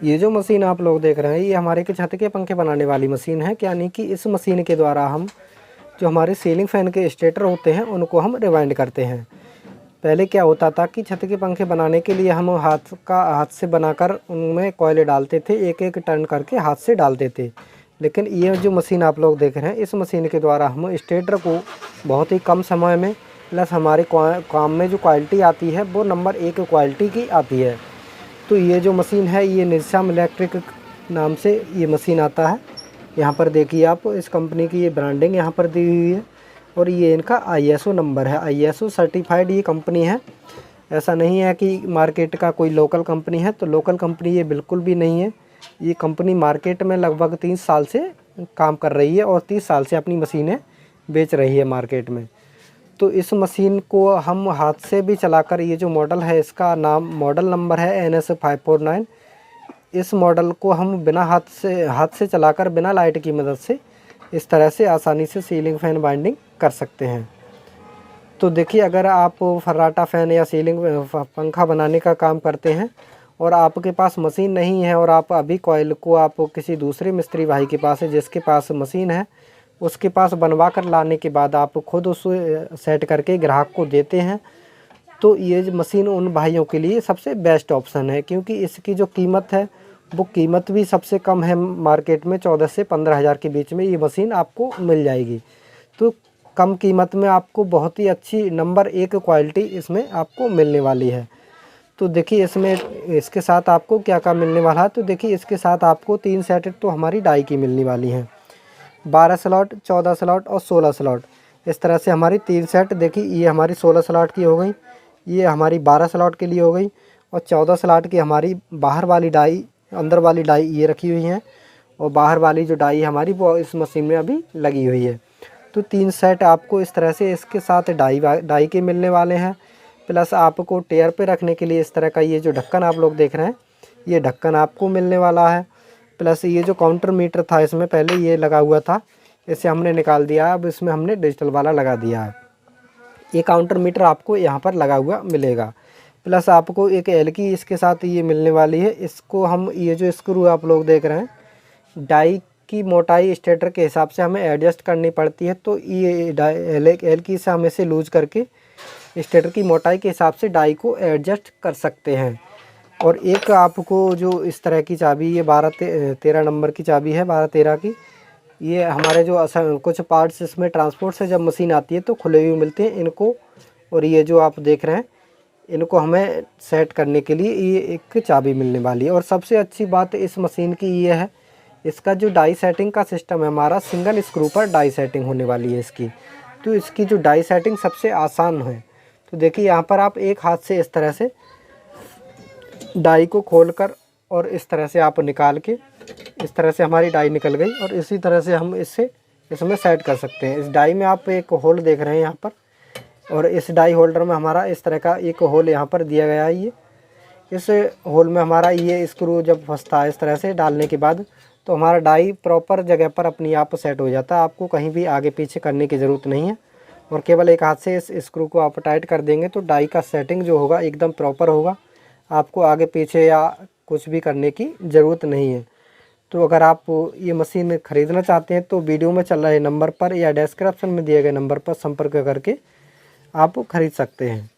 ये जो मशीन आप लोग देख रहे हैं ये हमारे के छत के पंखे बनाने वाली मशीन है। यानी कि इस मशीन के द्वारा हम जो हमारे सीलिंग फ़ैन के स्टेटर होते हैं उनको हम रिवाइंड करते हैं। पहले क्या होता था कि छत के पंखे बनाने के लिए हम हाथ से बनाकर उनमें कोयले डालते थे, एक एक टर्न करके हाथ से डालते थे। लेकिन ये जो मशीन आप लोग देख रहे हैं इस मशीन के द्वारा हम स्टेटर को बहुत ही कम समय में प्लस हमारे काम में जो क्वालिटी आती है वो नंबर 1 क्वालिटी की आती है। तो ये जो मशीन है ये निशाम इलेक्ट्रिक नाम से ये मशीन आता है। यहाँ पर देखिए आप इस कंपनी की ये ब्रांडिंग यहाँ पर दी हुई है और ये इनका ISO नंबर है। ISO सर्टिफाइड ये कंपनी है। ऐसा नहीं है कि मार्केट का कोई लोकल कंपनी है, तो लोकल कंपनी ये बिल्कुल भी नहीं है। ये कंपनी मार्केट में लगभग 30 साल से काम कर रही है और 30 साल से अपनी मशीनें बेच रही है मार्केट में। तो इस मशीन को हम हाथ से भी चलाकर, ये जो मॉडल है इसका नाम मॉडल नंबर है NS 549। इस मॉडल को हम बिना हाथ से चलाकर बिना लाइट की मदद से इस तरह से आसानी से सीलिंग फ़ैन बाइंडिंग कर सकते हैं। तो देखिए, अगर आप फर्राटा फ़ैन या सीलिंग पंखा बनाने का काम करते हैं और आपके पास मशीन नहीं है और आप अभी कॉइल को आप किसी दूसरे मिस्त्री भाई के पास है जिसके पास मशीन है, उसके पास बनवा कर लाने के बाद आप खुद उसे सेट करके ग्राहक को देते हैं, तो ये मशीन उन भाइयों के लिए सबसे बेस्ट ऑप्शन है। क्योंकि इसकी जो कीमत है वो कीमत भी सबसे कम है मार्केट में, 14 से 15 हज़ार के बीच में ये मशीन आपको मिल जाएगी। तो कम कीमत में आपको बहुत ही अच्छी नंबर 1 क्वालिटी इसमें आपको मिलने वाली है। तो देखिए इसमें इसके साथ आपको क्या क्या मिलने वाला है। तो देखिए इसके साथ आपको 3 सेट तो हमारी डाई की मिलने वाली हैं, 12 स्लॉट, 14 स्लॉट और 16 स्लॉट। इस तरह से हमारी 3 सेट, देखिए ये हमारी 16 स्लॉट की हो गई, ये हमारी 12 स्लॉट के लिए हो गई और 14 स्लॉट की हमारी बाहर वाली डाई, अंदर वाली डाई ये रखी हुई हैं और बाहर वाली जो डाई हमारी वो इस मशीन में अभी लगी हुई है। तो 3 सेट आपको इस तरह से इसके साथ डाई के मिलने वाले हैं। प्लस आपको टेयर पे रखने के लिए इस तरह का ये जो ढक्कन आप लोग देख रहे हैं ये ढक्कन आपको मिलने वाला है। प्लस ये जो काउंटर मीटर था इसमें पहले ये लगा हुआ था, इसे हमने निकाल दिया, अब इसमें हमने डिजिटल वाला लगा दिया है। ये काउंटर मीटर आपको यहाँ पर लगा हुआ मिलेगा। प्लस आपको एक एल की इसके साथ ये मिलने वाली है। इसको हम ये जो स्क्रू आप लोग देख रहे हैं डाई की मोटाई स्टेटर के हिसाब से हमें एडजस्ट करनी पड़ती है। तो ये एल की से हम इसे लूज करके स्टेटर की मोटाई के हिसाब से डाई को एडजस्ट कर सकते हैं। और एक आपको जो इस तरह की चाबी, ये 12-13 नंबर की चाबी है, 12-13 की, ये हमारे जो कुछ पार्ट्स इसमें ट्रांसपोर्ट से जब मशीन आती है तो खुले हुए मिलते हैं इनको। और ये जो आप देख रहे हैं इनको हमें सेट करने के लिए ये एक चाबी मिलने वाली है। और सबसे अच्छी बात इस मशीन की ये है, इसका जो डाई सेटिंग का सिस्टम है हमारा सिंगल स्क्रू पर डाई सेटिंग होने वाली है इसकी। तो इसकी जो डाई सेटिंग सबसे आसान है। तो देखिए यहाँ पर आप एक हाथ से इस तरह से डाई को खोलकर और इस तरह से आप निकाल के, इस तरह से हमारी डाई निकल गई और इसी तरह से हम इसमें सेट कर सकते हैं। इस डाई में आप एक होल देख रहे हैं यहाँ पर, और इस डाई होल्डर में हमारा इस तरह का एक होल यहाँ पर दिया गया है। ये इस होल में हमारा ये स्क्रू जब फंसता है इस तरह से डालने के बाद, तो हमारा डाई प्रॉपर जगह पर अपनी आप सेट हो जाता है। आपको कहीं भी आगे पीछे करने की ज़रूरत नहीं है और केवल एक हाथ से इस स्क्रू को आप टाइट कर देंगे तो डाई का सेटिंग जो होगा एकदम प्रॉपर होगा। आपको आगे पीछे या कुछ भी करने की ज़रूरत नहीं है। तो अगर आप ये मशीन ख़रीदना चाहते हैं तो वीडियो में चल रहे नंबर पर या डिस्क्रिप्शन में दिए गए नंबर पर संपर्क करके आप खरीद सकते हैं।